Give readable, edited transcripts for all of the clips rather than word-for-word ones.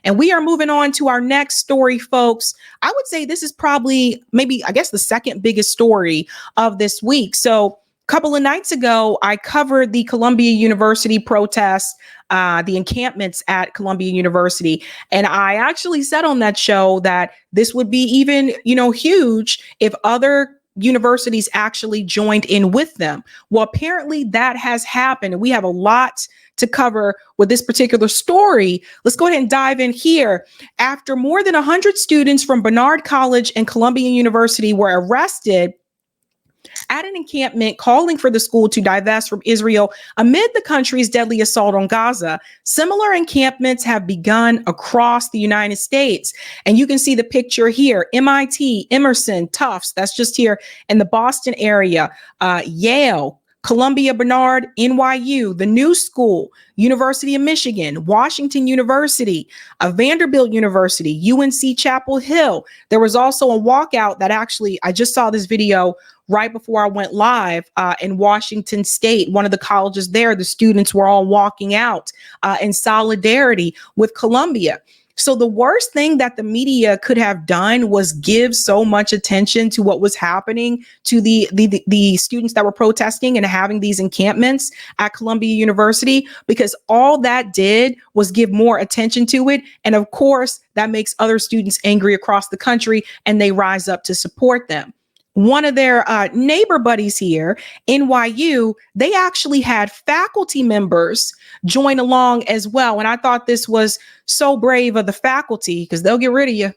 And we are moving on to our next story, folks. I would say this is probably maybe, I guess, the second biggest story of this week. So a couple of nights ago, I covered the Columbia University protests, the encampments at Columbia University. And I actually said on that show that this would be even, huge if other universities actually joined in with them. Well, apparently that has happened. And we have a lot to cover with this particular story. Let's go ahead and dive in here. After more than 100 students from Barnard College and Columbia University were arrested at an encampment calling for the school to divest from Israel amid the country's deadly assault on Gaza, similar encampments have begun across the United States. And you can see the picture here: MIT, Emerson, Tufts, that's just here in the Boston area, Yale, Columbia, Barnard, NYU, the New School, University of Michigan, Washington University, Vanderbilt University, UNC Chapel Hill. There was also a walkout that actually, I just saw this video right before I went live in Washington State, one of the colleges there. The students were all walking out in solidarity with Columbia. So the worst thing that the media could have done was give so much attention to what was happening to the students that were protesting and having these encampments at Columbia University, because all that did was give more attention to it. And of course, that makes other students angry across the country, and they rise up to support them. One of their neighbor buddies here, NYU, they actually had faculty members join along as well. And I thought this was so brave of the faculty, because they'll get rid of you.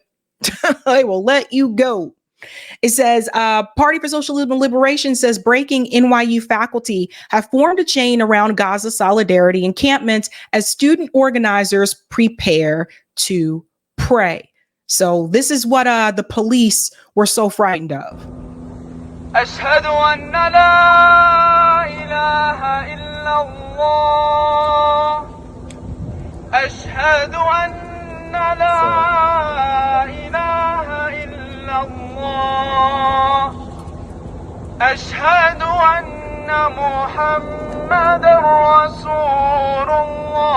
They will let you go. It says, Party for Socialism and Liberation says breaking NYU faculty have formed a chain around Gaza solidarity encampments as student organizers prepare to pray. So this is what the police were so frightened of. أشهد أن لا إله إلا الله أشهد أن لا إله إلا الله أشهد أن محمد رسول الله.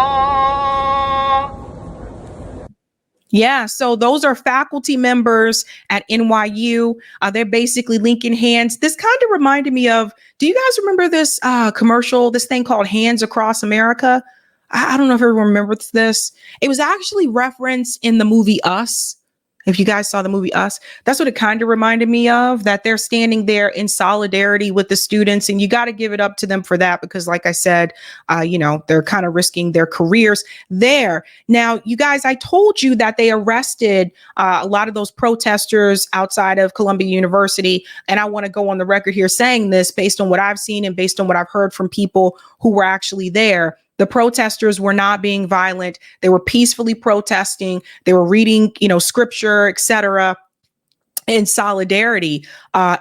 Yeah, so those are faculty members at NYU. They're basically linking hands. This kind of reminded me of, do you guys remember this commercial, this thing called Hands Across America? I don't know if everyone remembers this. It was actually referenced in the movie Us. If you guys saw the movie Us, that's what it kind of reminded me of, that they're standing there in solidarity with the students. And you got to give it up to them for that, because like I said, they're kind of risking their careers there. Now, you guys, I told you that they arrested a lot of those protesters outside of Columbia University. And I want to go on the record here saying this based on what I've seen and based on what I've heard from people who were actually there. The protesters were not being violent. They were peacefully protesting. They were reading, scripture, etc., in solidarity.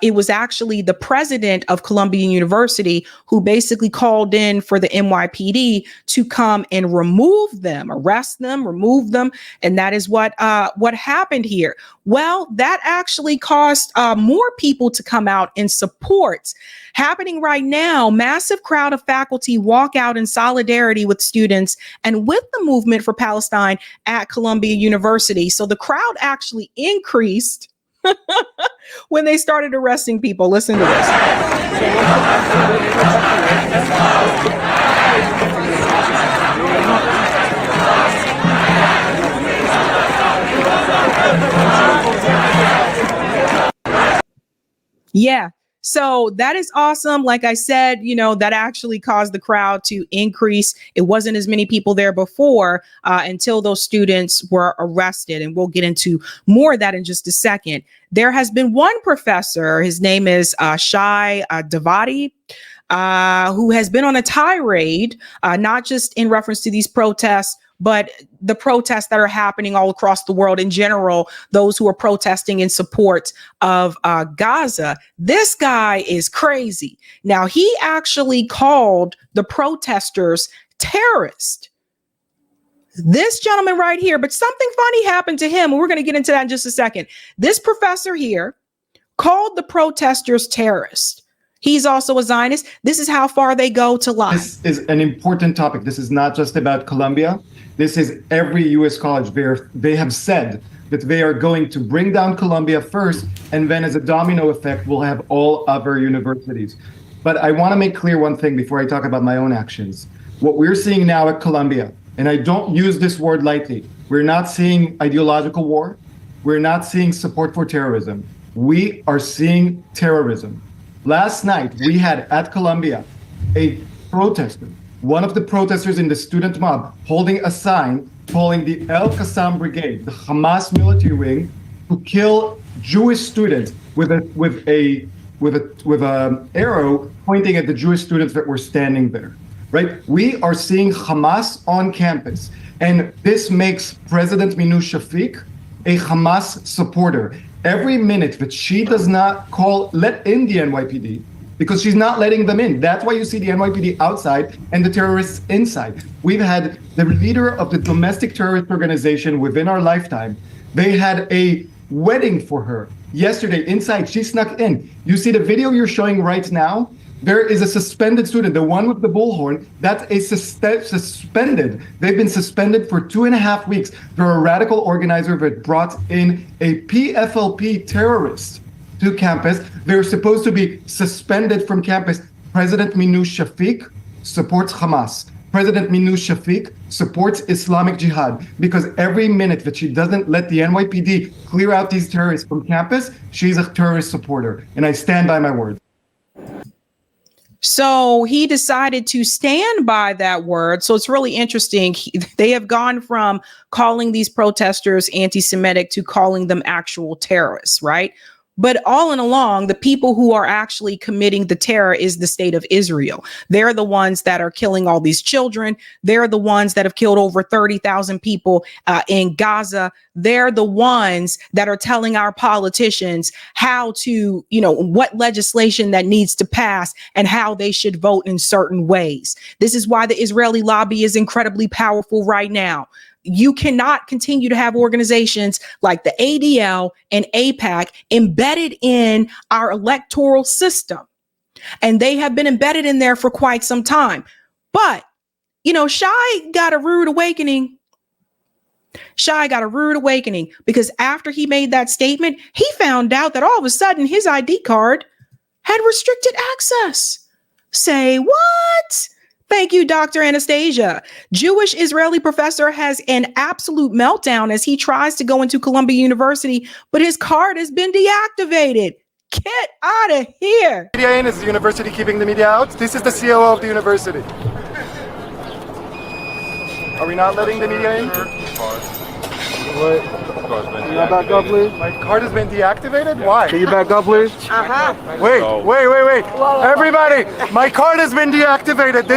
It was actually the president of Columbia University who basically called in for the NYPD to come and arrest them, remove them. And that is what happened here. Well, that actually caused more people to come out in support. Happening right now, massive crowd of faculty walk out in solidarity with students and with the movement for Palestine at Columbia University. So the crowd actually increased when they started arresting people. Listen to this. Yeah. So that is awesome. Like I said, that actually caused the crowd to increase. It wasn't as many people there before until those students were arrested. And we'll get into more of that in just a second. There has been one professor, his name is Shai Devati, who has been on a tirade, not just in reference to these protests, but the protests that are happening all across the world in general, those who are protesting in support of Gaza. This guy is crazy. Now, he actually called the protesters terrorists. This gentleman right here, but something funny happened to him. And we're going to get into that in just a second. This professor here called the protesters terrorists. He's also a Zionist. This is how far they go to lie. This is an important topic. This is not just about Columbia. This is every U.S. college. They have said that they are going to bring down Columbia first, and then as a domino effect, we'll have all other universities. But I want to make clear one thing before I talk about my own actions. What we're seeing now at Columbia, and I don't use this word lightly, we're not seeing ideological war. We're not seeing support for terrorism. We are seeing terrorism. Last night, we had at Columbia a protester, one of the protesters in the student mob, holding a sign calling the El Qassam Brigade, the Hamas military wing, to kill Jewish students with an arrow pointing at the Jewish students that were standing there. Right? We are seeing Hamas on campus, and this makes President Minu Shafiq a Hamas supporter. Every minute that she does not let in the NYPD, because she's not letting them in. That's why you see the NYPD outside and the terrorists inside. We've had the leader of the domestic terrorist organization within our lifetime. They had a wedding for her yesterday inside. She snuck in. You see the video you're showing right now? There is a suspended student, the one with the bullhorn, that's a suspended. They've been suspended for 2.5 weeks. They're a radical organizer that brought in a PFLP terrorist to campus. They're supposed to be suspended from campus. President Minu Shafiq supports Hamas. President Minu Shafiq supports Islamic Jihad, because every minute that she doesn't let the NYPD clear out these terrorists from campus, she's a terrorist supporter. And I stand by my word. So he decided to stand by that word. So it's really interesting. They have gone from calling these protesters anti-Semitic to calling them actual terrorists, right? But all in along, the people who are actually committing the terror is the state of Israel. They're the ones that are killing all these children. They're the ones that have killed over 30,000 people in Gaza. They're the ones that are telling our politicians how to, what legislation that needs to pass and how they should vote in certain ways. This is why the Israeli lobby is incredibly powerful right now. You cannot continue to have organizations like the ADL and AIPAC embedded in our electoral system. And they have been embedded in there for quite some time. But, Shai got a rude awakening. Shai got a rude awakening because after he made that statement, he found out that all of a sudden his ID card had restricted access. Say what? Thank you, Dr. Anastasia. Jewish Israeli professor has an absolute meltdown as he tries to go into Columbia University, but his card has been deactivated. Get out of here. Media in, is the university keeping the media out? This is the COO of the university. Are we not letting the media in? What? Can you back up, please? My card has been deactivated? Why? Can you back up, please? Wait. Everybody, my card has been deactivated.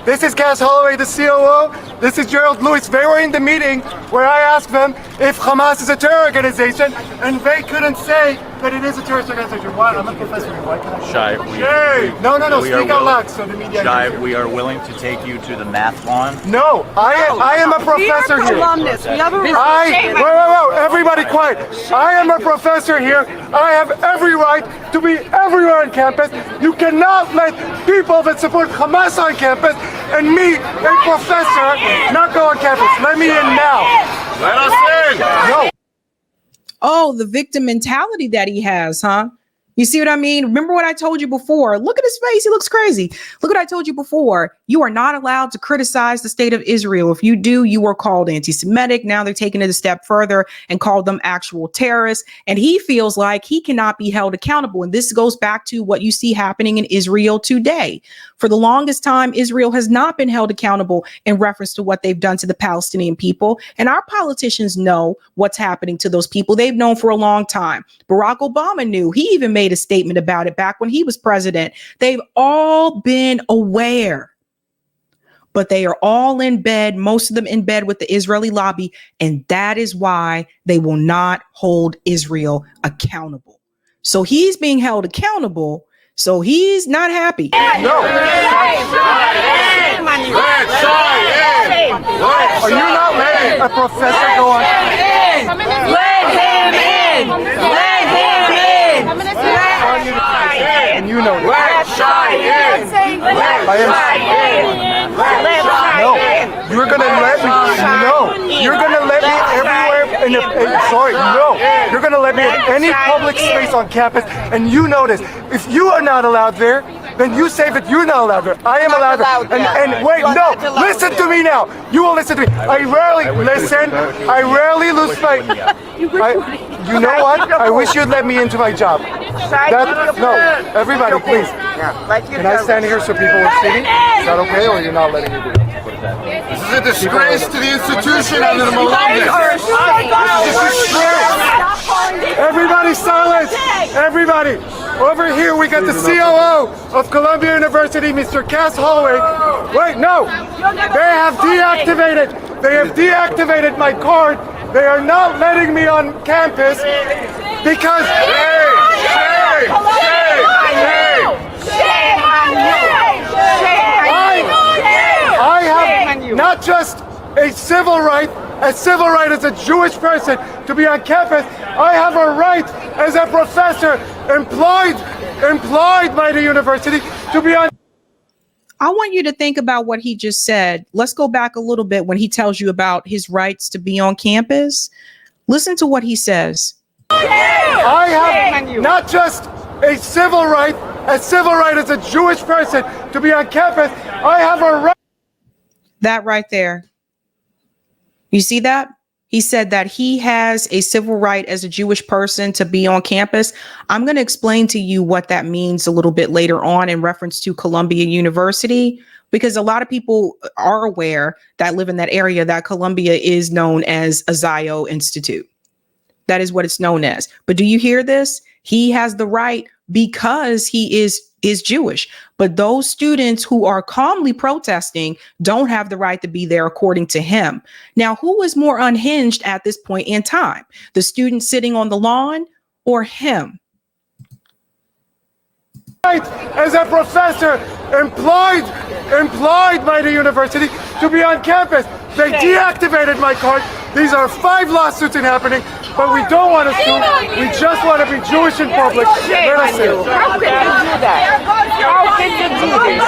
This is Cass Holloway, the COO. This is Gerald Lewis. They were in the meeting where I asked them if Hamas is a terror organization, and they couldn't say that it is a terrorist organization. Why? I'm a professor here. Why can't I? Shai, No. Speak out loud so the media. Shai, we are willing to take you to the math lawn. No, I am a professor here. We have a Whoa, everybody quiet. I am a professor here. I have every right to be everywhere on campus. You cannot let people that support Hamas on campus and me, a professor, not go on campus. Let me in now. Let us in. No. Oh, the victim mentality that he has, huh? You see what I mean? Remember what I told you before? Look at his face. He looks crazy. Look what I told you before. You are not allowed to criticize the state of Israel. If you do, you are called anti-Semitic. Now they're taking it a step further and called them actual terrorists. And he feels like he cannot be held accountable. And this goes back to what you see happening in Israel today. For the longest time, Israel has not been held accountable in reference to what they've done to the Palestinian people. And our politicians know what's happening to those people. They've known for a long time. Barack Obama knew. He even made a statement about it back when he was president. They've all been aware, but they are all in bed, most of them in bed with the Israeli lobby. And that is why they will not hold Israel accountable. So he's being held accountable. So he's not happy. No. Are you not letting a professor go on? Let him in! Let him in! And you know Let Shai in! Let Shai in! No, you're you're gonna let me, no, you're gonna let me everywhere you're gonna let me in any public space on campus, and you know this. If you are not allowed there, then you say that you're not allowed there. I am allowed there. And wait, no, listen to me now. You will listen to me. I rarely lose my, you know what? I wish you'd let me into my job. No, everybody, please. Can I stand here so people are sitting? Is that okay, or you're not letting me do it? This is a disgrace to the institution and the alumnus. Everybody silence! Everybody! Over here we got the COO of Columbia University, Mr. Cass Holloway. Wait, no! They have deactivated my card. They are not letting me on campus because... I have not just a civil right as a Jewish person to be on campus. I have a right as a professor employed by the university to be on. I want you to think about what he just said. Let's go back a little bit when he tells you about his rights to be on campus. Listen to what he says. I have not just a civil right as a Jewish person to be on campus. I have a right. That right there. You see that? He said that he has a civil right as a Jewish person to be on campus. I'm going to explain to you what that means a little bit later on in reference to Columbia University, because a lot of people are aware that live in that area that Columbia is known as a Zio Institute. That is what it's known as. But do you hear this? He has the right because he is Jewish. But those students who are calmly protesting don't have the right to be there, according to him. Now, who is more unhinged at this point in time? The student sitting on the lawn or him? As a professor employed by the university to be on campus. They deactivated my card. These are 5 lawsuits happening, but we don't want to sue. We just want to be Jewish in public. Let us in. How can you do that? How can you do this?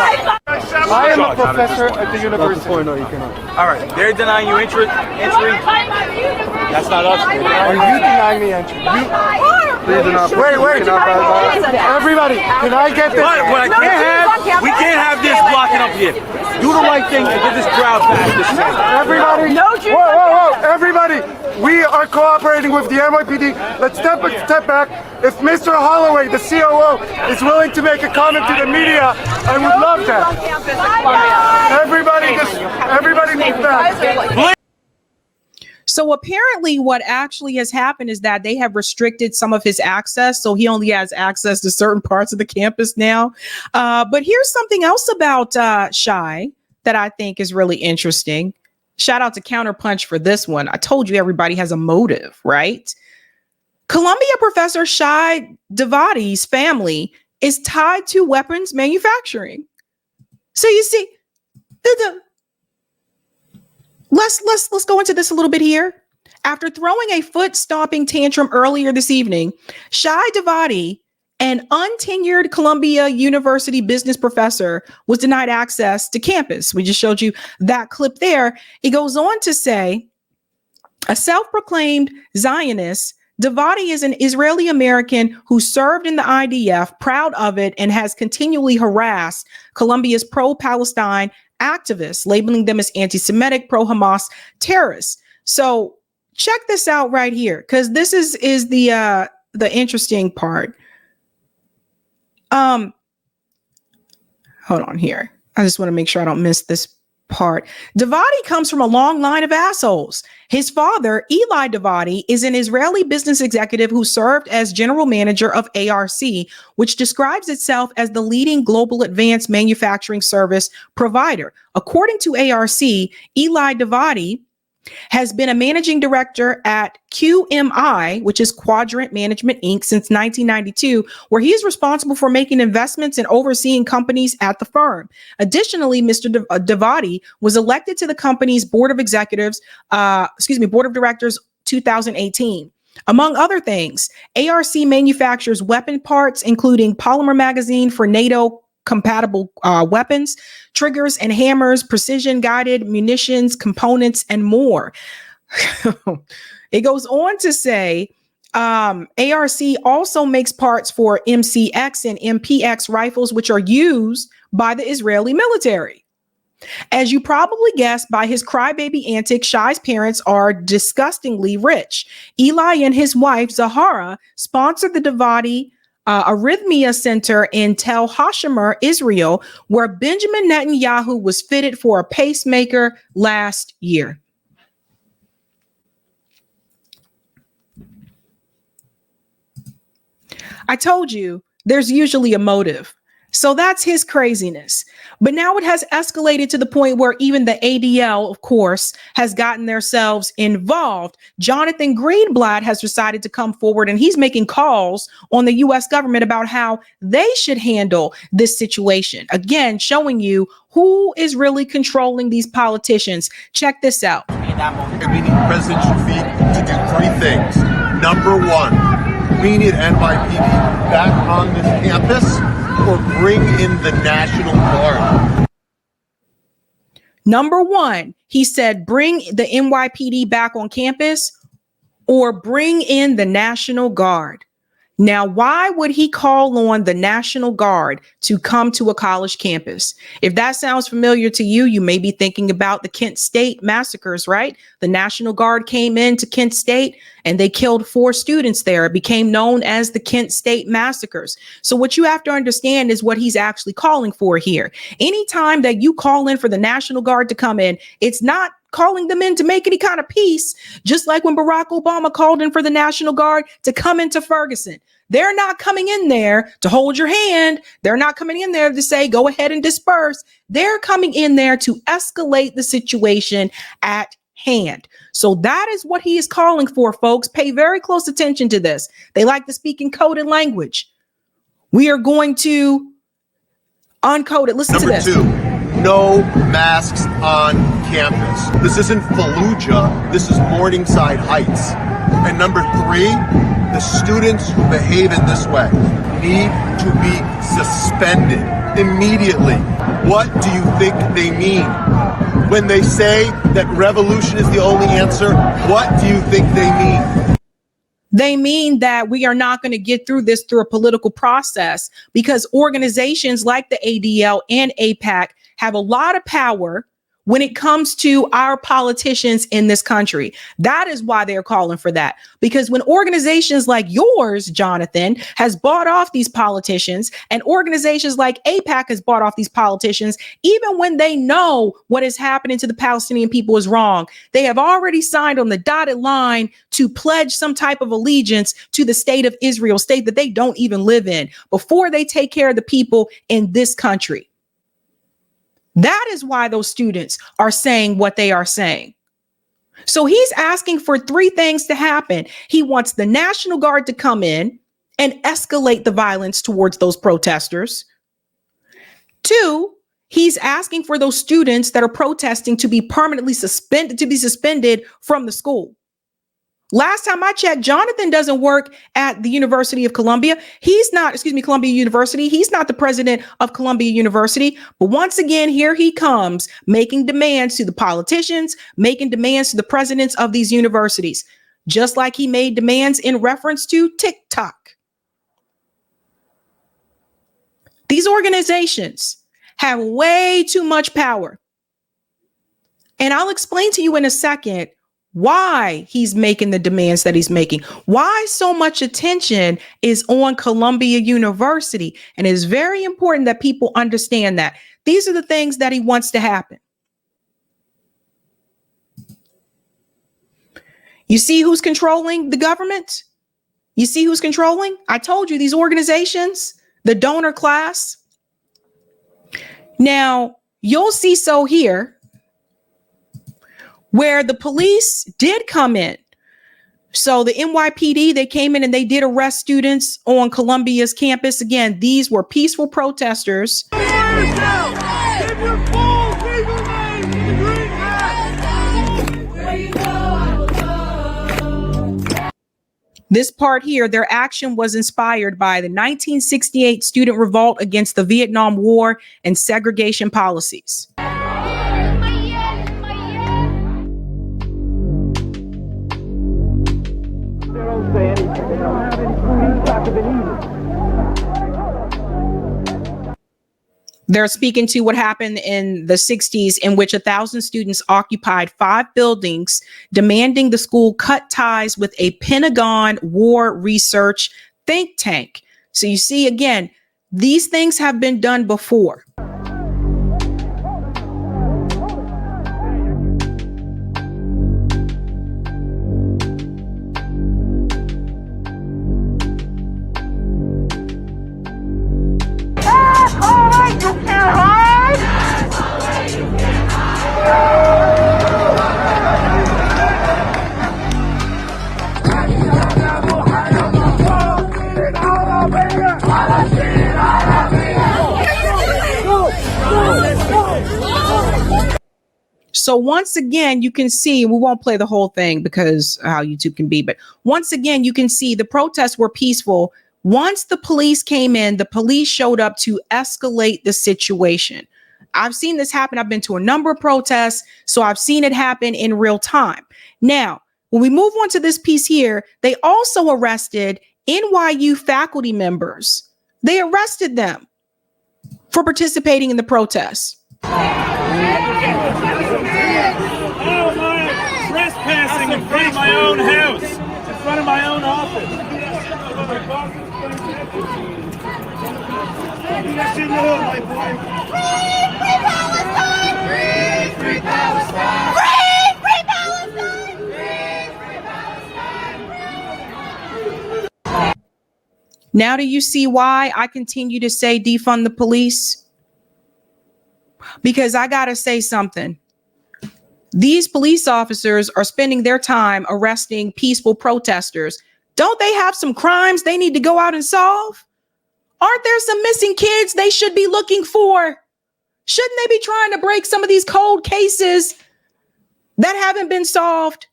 I am a professor at the university. All right, they're denying you entry. That's not us. Are you denying me entry? Wait. Everybody, can I get this? What I can't have, we can't have this blocking up here. Do the right thing and get this crowd back. Everybody, whoa, everybody, we are cooperating with the NYPD. Let's step back. If Mr. Holloway, the COO, is willing to make a comment to the media, I would love that. Everybody move back. So apparently what actually has happened is that they have restricted some of his access. So he only has access to certain parts of the campus now. But here's something else about Shai that I think is really interesting. Shout out to Counterpunch for this one. I told you everybody has a motive, right? Columbia professor Shai Devati's family is tied to weapons manufacturing. So you see, let's go into this a little bit here. After throwing a foot-stomping tantrum earlier this evening, Shai Devati, an untenured Columbia University business professor, was denied access to campus. We just showed you that clip there. It goes on to say, a self-proclaimed Zionist, Devati is an Israeli American who served in the IDF, proud of it, and has continually harassed Columbia's pro-Palestine activists, labeling them as anti-Semitic, pro-Hamas terrorists. So check this out right here, because this is the interesting part. Hold on here. I just want to make sure I don't miss this part. Devati comes from a long line of assholes. His father, Eli Devati, is an Israeli business executive who served as general manager of ARC, which describes itself as the leading global advanced manufacturing service provider. According to ARC, Eli Devati has been a managing director at QMI, which is Quadrant Management Inc., since 1992, where he is responsible for making investments and overseeing companies at the firm. Additionally, Mr. Devati was elected to the company's board of directors 2018. Among other things, ARC manufactures weapon parts, including polymer magazine for NATO compatible weapons, triggers and hammers, precision guided munitions, components, and more. It goes on to say, ARC also makes parts for MCX and MPX rifles, which are used by the Israeli military. As you probably guessed by his crybaby antics, Shai's parents are disgustingly rich. Eli and his wife, Zahara, sponsored the Devati Arrhythmia Center in Tel Hashemer, Israel, where Benjamin Netanyahu was fitted for a pacemaker last year. I told you there's usually a motive. So that's his craziness. But now it has escalated to the point where even the ADL, of course, has gotten themselves involved. Jonathan Greenblad has decided to come forward, and he's making calls on the U.S. government about how they should handle this situation. Again, showing you who is really controlling these politicians. Check this out. Meaning President Shafiq to do three things. Number one, we need NYPD back on this campus, or bring in the National Guard. Number one, he said, bring the NYPD back on campus or bring in the National Guard. Now, why would he call on the National Guard to come to a college campus? If that sounds familiar to you, you may be thinking about the Kent State massacres, right? The National Guard came into Kent State and they killed 4 students there. It became known as the Kent State massacres. So what you have to understand is what he's actually calling for here. Anytime that you call in for the National Guard to come in, it's not calling them in to make any kind of peace, just like when Barack Obama called in for the National Guard to come into Ferguson. They're not coming in there to hold your hand. They're not coming in there to say, go ahead and disperse. They're coming in there to escalate the situation at hand. So that is what he is calling for, folks. Pay very close attention to this. They like to speak in coded language. We are going to uncode it. Listen to this. Number 2. No masks on campus. This isn't Fallujah. This is Morningside Heights. And number 3, the students who behave in this way need to be suspended immediately. What do you think they mean? When they say that revolution is the only answer, what do you think they mean? They mean that we are not going to get through this through a political process because organizations like the ADL and AIPAC have a lot of power when it comes to our politicians in this country. That is why they're calling for that. Because when organizations like yours, Jonathan, has bought off these politicians, and organizations like AIPAC has bought off these politicians, even when they know what is happening to the Palestinian people is wrong, they have already signed on the dotted line to pledge some type of allegiance to the state of Israel, state that they don't even live in, before they take care of the people in this country. That is why those students are saying what they are saying. So he's asking for 3 things to happen. He wants the National Guard to come in and escalate the violence towards those protesters. 2, he's asking for those students that are protesting to be permanently suspended from the school. Last time I checked, Jonathan doesn't work at the University of Columbia. Columbia University. He's not the president of Columbia University. But once again, here he comes making demands to the politicians, making demands to the presidents of these universities, just like he made demands in reference to TikTok. These organizations have way too much power. And I'll explain to you in a second why he's making the demands that he's making, why so much attention is on Columbia University. And it's very important that people understand that. These are the things that he wants to happen. You see who's controlling the government? You see who's controlling? I told you, these organizations, the donor class. Now, you'll see so here, where the police did come in. So the NYPD, they came in and they did arrest students on Columbia's campus. Again, these were peaceful protesters. This part here, their action was inspired by the 1968 student revolt against the Vietnam War and segregation policies. They're speaking to what happened in the 60s, in which 1,000 students occupied 5 buildings, demanding the school cut ties with a Pentagon war research think tank. So you see, again, these things have been done before. So once again, you can see, we won't play the whole thing because how YouTube can be, but once again, you can see the protests were peaceful. Once the police came in, the police showed up to escalate the situation. I've seen this happen. I've been to a number of protests, so I've seen it happen in real time. Now, when we move on to this piece here, they also arrested NYU faculty members. They arrested them for participating in the protests. Trespassing in front of my own house, in front of my own office. Free Palestine! Free Palestine! Now do you see why I continue to say defund the police? Because I gotta say something. These police officers are spending their time arresting peaceful protesters. Don't they have some crimes they need to go out and solve? Aren't there some missing kids they should be looking for? Shouldn't they be trying to break some of these cold cases that haven't been solved?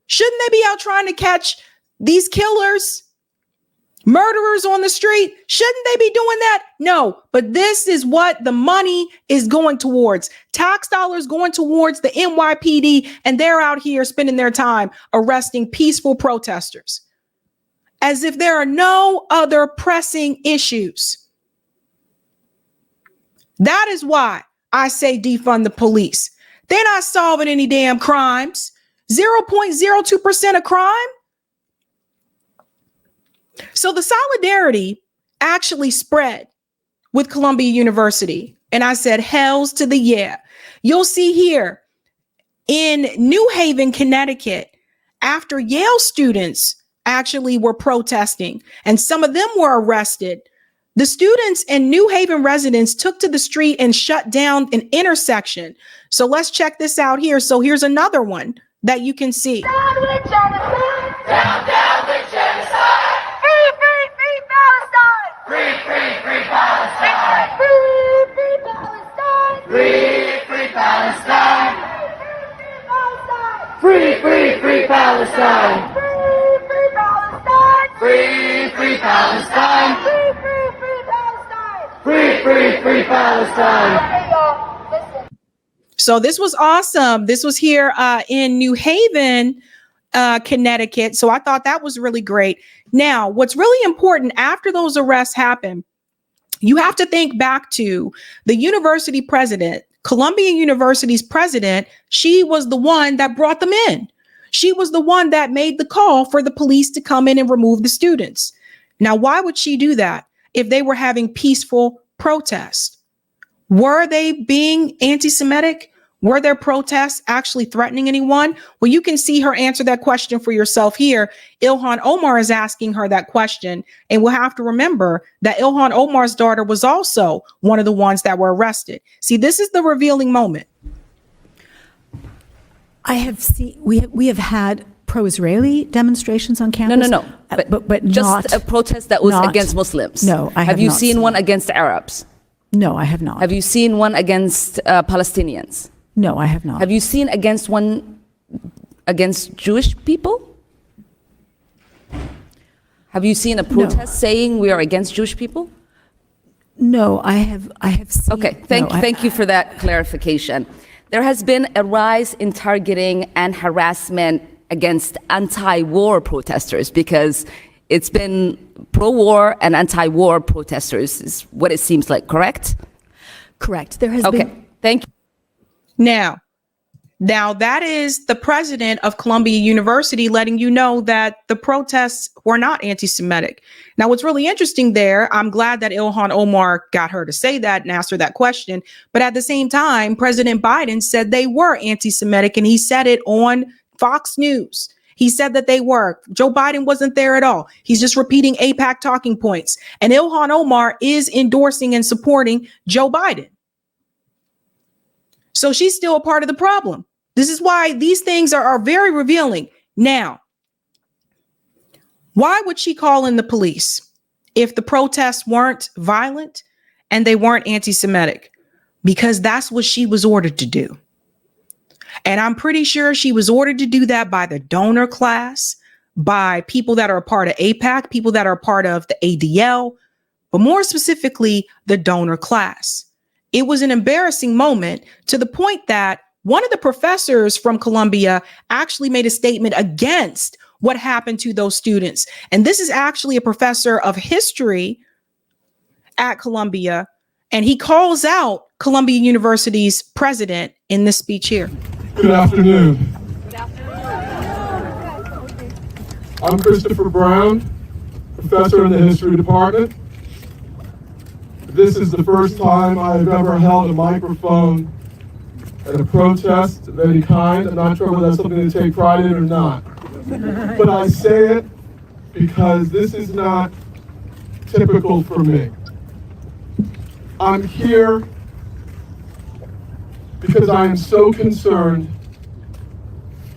Shouldn't they be out trying to catch these killers, murderers on the street? Shouldn't they be doing that? No, but this is what the money is going towards. Tax dollars going towards the NYPD, and they're out here spending their time arresting peaceful protesters as if there are no other pressing issues. That is why I say defund the police. They're not solving any damn crimes. 0.02% of crime. So the solidarity actually spread with Columbia University. And I said, hells to the yeah. You'll see here in New Haven, Connecticut, after Yale students actually were protesting and some of them were arrested, the students and New Haven residents took to the street and shut down an intersection. So let's check this out here. So here's another one that you can see. Down with genocide! Down with genocide! Free, free, free Palestine! Free, free, free Palestine! Free, free Palestine! Free, free Palestine! Free, free, free Palestine! Free, free Palestine! Free, free, free Palestine! Free, free, free Palestine! So this was awesome. This was here in New Haven, Connecticut. So I thought that was really great. Now, what's really important after those arrests happen, you have to think back to the university president, Columbia University's president. She was the one that brought them in. She was the one that made the call for the police to come in and remove the students. Now, why would she do that if they were having peaceful protests? Were they being anti-Semitic? Were their protests actually threatening anyone? Well, you can see her answer that question for yourself here. Ilhan Omar is asking her that question. And we'll have to remember that Ilhan Omar's daughter was also one of the ones that were arrested. See, this is the revealing moment. I have seen, we have had pro-Israeli demonstrations on campus. No. But just not a protest that was not, against Muslims. No, I have Have you not seen one against Arabs? No, I have not. Have you seen one against Palestinians? No, I have not. Have you seen against one against Jewish people? Have you seen a protest saying we are against Jewish people? No, I have seen. Okay, thank you for that clarification. There has been a rise in targeting and harassment against anti-war protesters because it's been pro-war and anti-war protesters is what it seems like, correct? Correct. There has been. Okay, thank you. Now that is the president of Columbia University letting you know that the protests were not anti-Semitic. Now, what's really interesting there, I'm glad that Ilhan Omar got her to say that and ask her that question. But at the same time, President Biden said they were anti-Semitic, and he said it on Fox News. He said that they were. Joe Biden wasn't there at all. He's just repeating AIPAC talking points. And Ilhan Omar is endorsing and supporting Joe Biden. So she's still a part of the problem. This is why these things are very revealing. Now, why would she call in the police if the protests weren't violent and they weren't anti-Semitic? Because that's what she was ordered to do. And I'm pretty sure she was ordered to do that by the donor class, by people that are a part of AIPAC, people that are a part of the ADL, but more specifically, the donor class. It was an embarrassing moment to the point that one of the professors from Columbia actually made a statement against what happened to those students. And this is actually a professor of history at Columbia. And he calls out Columbia University's president in this speech here. Good afternoon. I'm Christopher Brown, professor in the history department. This is the first time I've ever held a microphone at a protest of any kind. I'm not sure whether that's something to take pride in or not. But I say it because this is not typical for me. I'm here because I am so concerned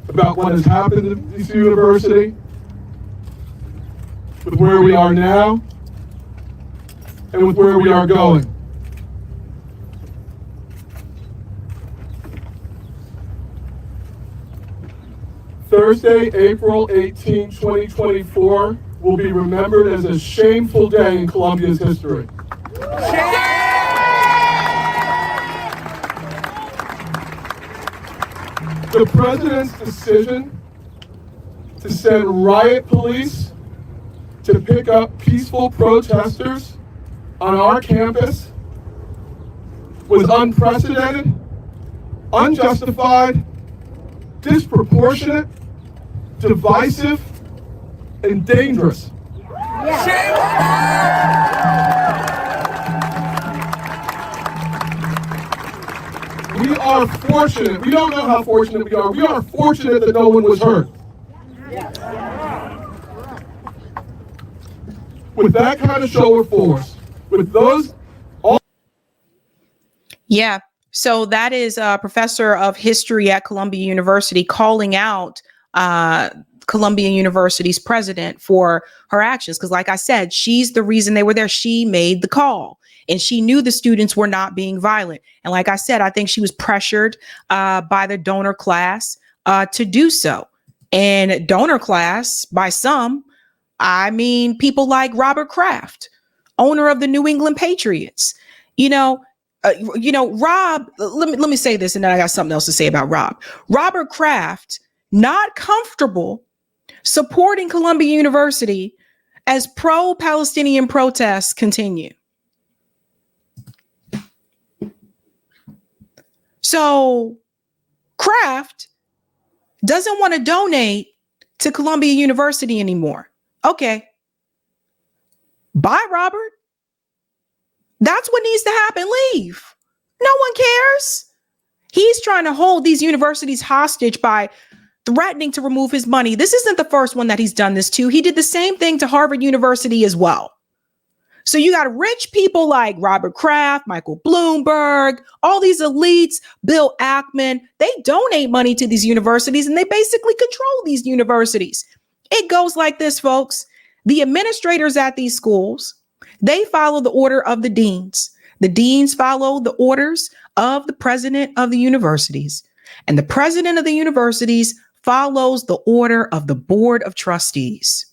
about what has happened at this university, with where we are now, and with where we are going. Thursday, April 18, 2024 will be remembered as a shameful day in Columbia's history. The president's decision to send riot police to pick up peaceful protesters on our campus was unprecedented, unjustified, disproportionate, divisive, and dangerous. We are fortunate. We don't know how fortunate we are. We are fortunate that no one was hurt. With that kind of show of force, with those all. Yeah. So that is a professor of history at Columbia University calling out Columbia University's president for her actions. Because like I said, she's the reason they were there. She made the call and she knew the students were not being violent. And like I said, I think she was pressured by the donor class to do so. And donor class, by some, I mean people like Robert Kraft, owner of the New England Patriots. Rob, let me say this, and then I got something else to say about Rob. Robert Kraft, not comfortable supporting Columbia University as pro-Palestinian protests continue. So Kraft doesn't want to donate to Columbia University anymore. Okay. Bye, Robert. That's what needs to happen. Leave. No one cares. He's trying to hold these universities hostage by threatening to remove his money. This isn't the first one that he's done this to. He did the same thing to Harvard University as well. So you got rich people like Robert Kraft, Michael Bloomberg, all these elites, Bill Ackman. They donate money to these universities and they basically control these universities. It goes like this, folks. The administrators at these schools, they follow the order of the deans. The deans follow the orders of the president of the universities. And the president of the universities follows the order of the board of trustees.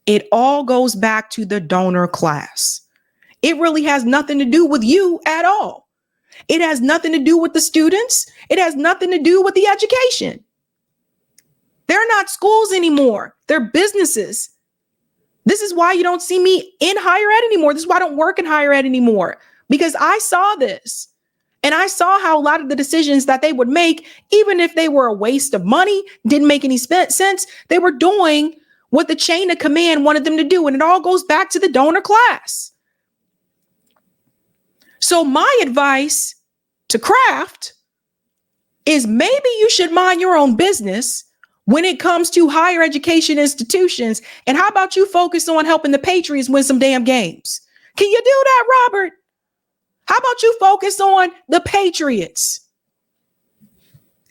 It all goes back to the donor class. It really has nothing to do with you at all. It has nothing to do with the students. It has nothing to do with the education. They're not schools anymore. They're businesses. This is why you don't see me in higher ed anymore. This is why I don't work in higher ed anymore, because I saw this and I saw how a lot of the decisions that they would make, even if they were a waste of money, didn't make any sense. They were doing what the chain of command wanted them to do. And it all goes back to the donor class. So my advice to Kraft is maybe you should mind your own business when it comes to higher education institutions. And how about you focus on helping the Patriots win some damn games? Can you do that, Robert? How about you focus on the Patriots?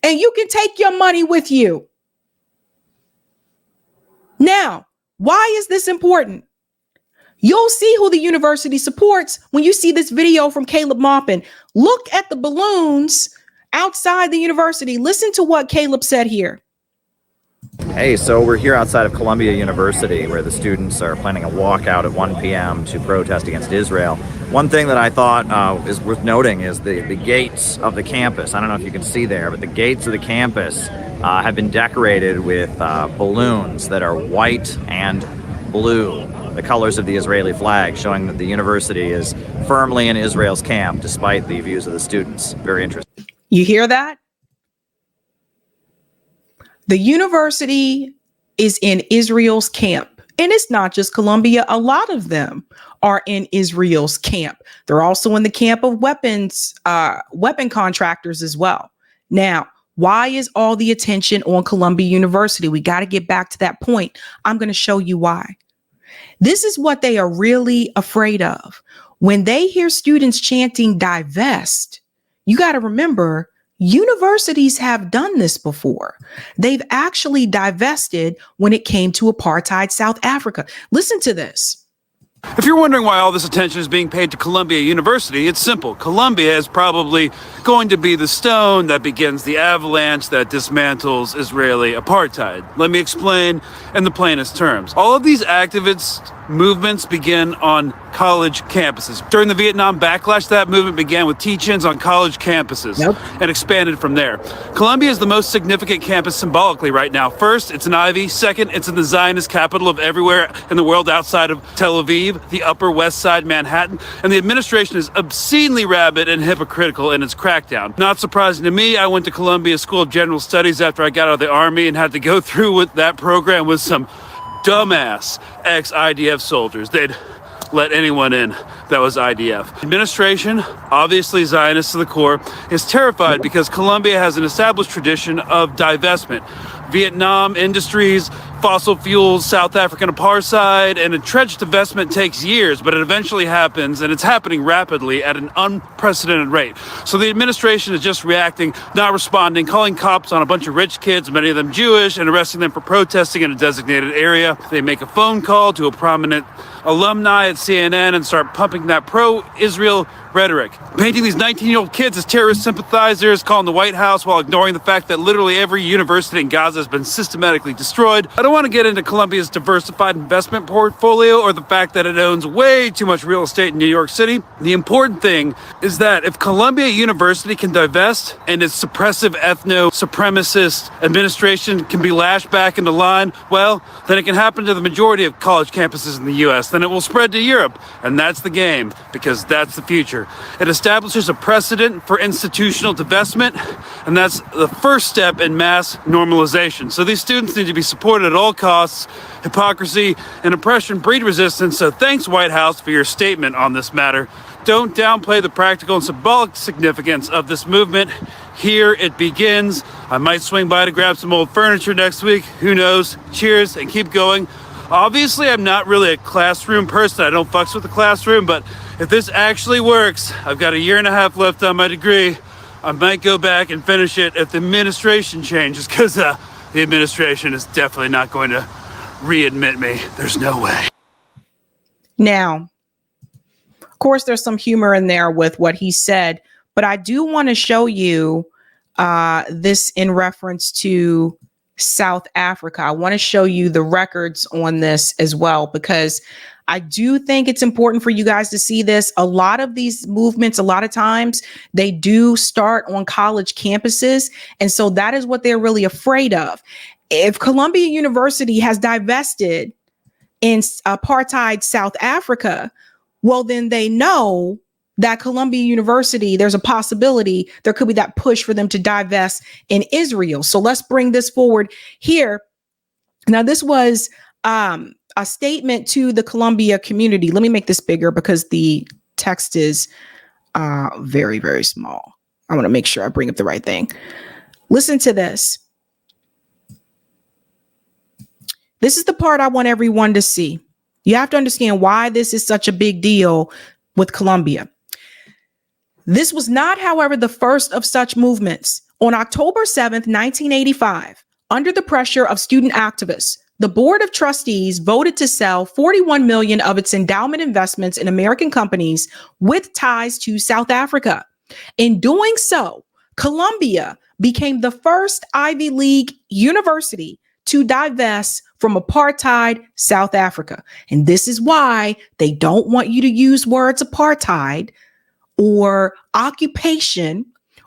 And you can take your money with you. Now, why is this important? You'll see who the university supports when you see this video from Caleb Maupin. Look at the balloons outside the university. Listen to what Caleb said here. Hey, so we're here outside of Columbia University where the students are planning a walkout at 1 p.m. to protest against Israel. One thing that I thought is worth noting is the gates of the campus. I don't know if you can see there, but the gates of the campus have been decorated with balloons that are white and blue, the colors of the Israeli flag, showing that the university is firmly in Israel's camp despite the views of the students. Very interesting. You hear that? The university is in Israel's camp. And it's not just Columbia. A lot of them are in Israel's camp. They're also in the camp of weapon contractors as well. Now, why is all the attention on Columbia University? We got to get back to that point. I'm going to show you why. This is what they are really afraid of. When they hear students chanting divest, you got to remember, universities have done this before. They've actually divested when it came to apartheid South Africa. Listen to this. If you're wondering why all this attention is being paid to Columbia University, it's simple. Columbia is probably going to be the stone that begins the avalanche that dismantles Israeli apartheid. Let me explain in the plainest terms. All of these activist movements begin on college campuses. During the Vietnam backlash, that movement began with teach-ins on college campuses and expanded from there. Columbia is the most significant campus symbolically right now. First, it's an Ivy. Second, it's in the Zionist capital of everywhere in the world outside of Tel Aviv, the Upper West Side, Manhattan, and the administration is obscenely rabid and hypocritical in its crackdown. Not surprising to me, I went to Columbia School of General Studies after I got out of the Army and had to go through with that program with some dumbass ex-IDF soldiers. They'd let anyone in that was IDF. Administration, obviously Zionist to the core, is terrified because Columbia has an established tradition of divestment. Vietnam industries, fossil fuels, South African apartheid, and entrenched divestment takes years, but it eventually happens, and it's happening rapidly at an unprecedented rate. So the administration is just reacting, not responding, calling cops on a bunch of rich kids, many of them Jewish, and arresting them for protesting in a designated area. They make a phone call to a prominent alumni at CNN and start pumping that pro-Israel rhetoric, painting these 19-year-old kids as terrorist sympathizers, calling the White House while ignoring the fact that literally every university in Gaza has been systematically destroyed. I don't want to get into Columbia's diversified investment portfolio or the fact that it owns way too much real estate in New York City. The important thing is that if Columbia University can divest and its suppressive ethno-supremacist administration can be lashed back into line, well, then it can happen to the majority of college campuses in the U.S. Then it will spread to Europe. And that's the game, because that's the future. It establishes a precedent for institutional divestment, and that's the first step in mass normalization. So these students need to be supported at all costs. Hypocrisy and oppression breed resistance, so thanks, White House, for your statement on this matter. Don't downplay the practical and symbolic significance of this movement. Here it begins. I might swing by to grab some old furniture next week. Who knows? Cheers and keep going. Obviously, I'm not really a classroom person. I don't fucks with the classroom, but if this actually works, I've got 1.5 years left on my degree. I might go back and finish it if the administration changes, because the administration is definitely not going to readmit me. There's no way. Now, of course, there's some humor in there with what he said, but I do want to show you this in reference to South Africa. I want to show you the records on this as well, because I do think it's important for you guys to see this. A lot of these movements, a lot of times they do start on college campuses. And so that is what they're really afraid of. If Columbia University has divested in apartheid South Africa, well, then they know that Columbia University, there's a possibility there could be that push for them to divest in Israel. So let's bring this forward here. Now, this was a statement to the Columbia community. Let me make this bigger because the text is very, very small. I want to make sure I bring up the right thing. Listen to this. This is the part I want everyone to see. You have to understand why this is such a big deal with Columbia. This was not, however, the first of such movements. On October 7th, 1985, under the pressure of student activists, the Board of Trustees voted to sell 41 million of its endowment investments in American companies with ties to South Africa. In doing so, Columbia became the first Ivy League university to divest from apartheid South Africa. And this is why they don't want you to use words apartheid or occupation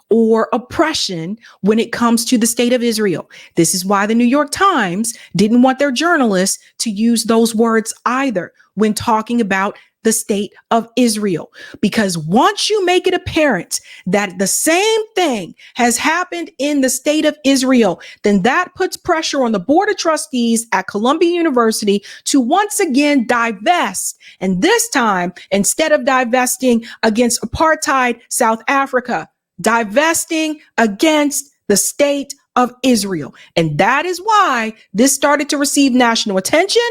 or oppression when it comes to the state of Israel. This is why the New York Times didn't want their journalists to use those words either when talking about the state of Israel. Because once you make it apparent that the same thing has happened in the state of Israel, then that puts pressure on the Board of Trustees at Columbia University to once again divest. And this time, instead of divesting against apartheid South Africa, divesting against the state of Israel. And that is why this started to receive national attention.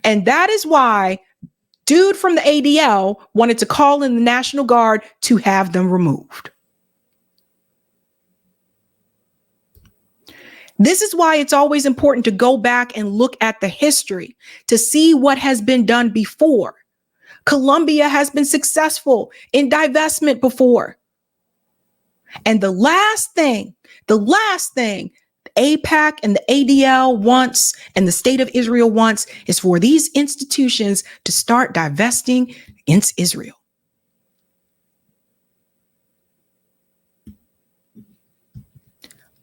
And that is why dude from the ADL wanted to call in the National Guard to have them removed. This is why it's always important to go back and look at the history to see what has been done before. Columbia has been successful in divestment before. And the last thing AIPAC and the ADL wants and the state of Israel wants is for these institutions to start divesting against Israel.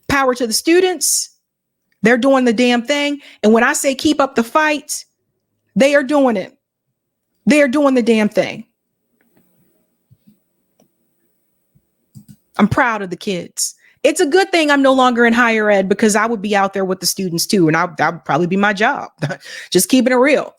Power to the students. They're doing the damn thing. And when I say keep up the fight, they are doing it. They're doing the damn thing. I'm proud of the kids. It's a good thing I'm no longer in higher ed because I would be out there with the students too. And that would probably be my job. Just keeping it real.